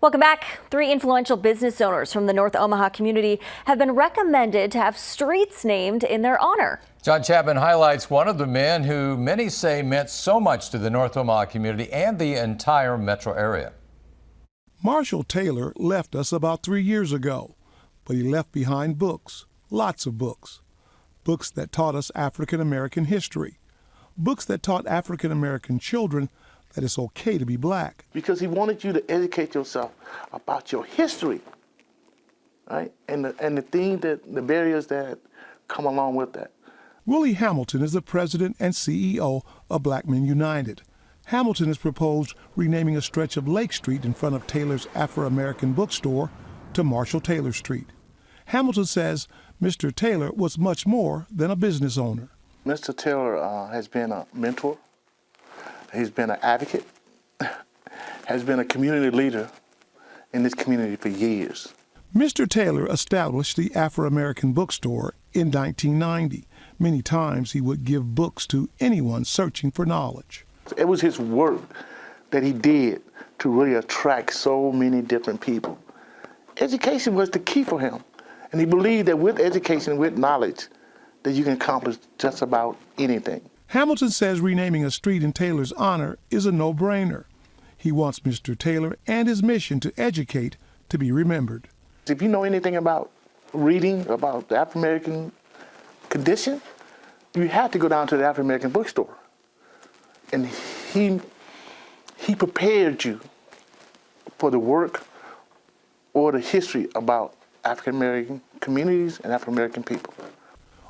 Welcome back. 3 influential business owners from the North Omaha community have been recommended to have streets named in their honor. John Chapman highlights one of the men who many say meant so much to the North Omaha community and the entire metro area. Marshall Taylor left us about 3 years ago, but he left behind books, lots of books. Books that taught us African American history. Books that taught African American children that it's okay to be black. Because he wanted you to educate yourself about your history, right? And the barriers that come along with that. Willie Hamilton is the president and CEO of Black Men United. Hamilton has proposed renaming a stretch of Lake Street in front of Taylor's Afro-American bookstore to Marshall Taylor Street. Hamilton says Mr. Taylor was much more than a business owner. Mr. Taylor has been a mentor. He's been an advocate, has been a community leader in this community for years. Mr. Taylor established the Afro-American bookstore in 1990. Many times he would give books to anyone searching for knowledge. It was his work that he did to really attract so many different people. Education was the key for him. And he believed that with education, with knowledge, that you can accomplish just about anything. Hamilton says renaming a street in Taylor's honor is a no-brainer. He wants Mr. Taylor and his mission to educate to be remembered. If you know anything about reading, about the African-American condition, you have to go down to the African-American bookstore. And he prepared you for the work or the history about African-American communities and African-American people.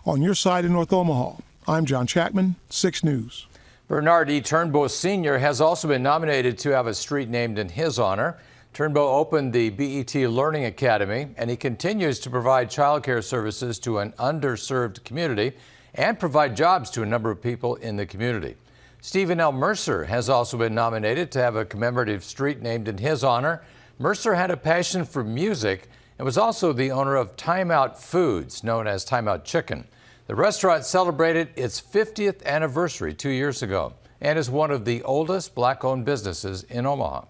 On your side in North Omaha, I'm John Chapman, 6 News. Bernard E. Turnbow Sr. has also been nominated to have a street named in his honor. Turnbow opened the BET Learning Academy, and he continues to provide childcare services to an underserved community and provide jobs to a number of people in the community. Stephen L. Mercer has also been nominated to have a commemorative street named in his honor. Mercer had a passion for music and was also the owner of Time Out Foods, known as Time Out Chicken. The restaurant celebrated its 50th anniversary 2 years ago and is one of the oldest black-owned businesses in Omaha.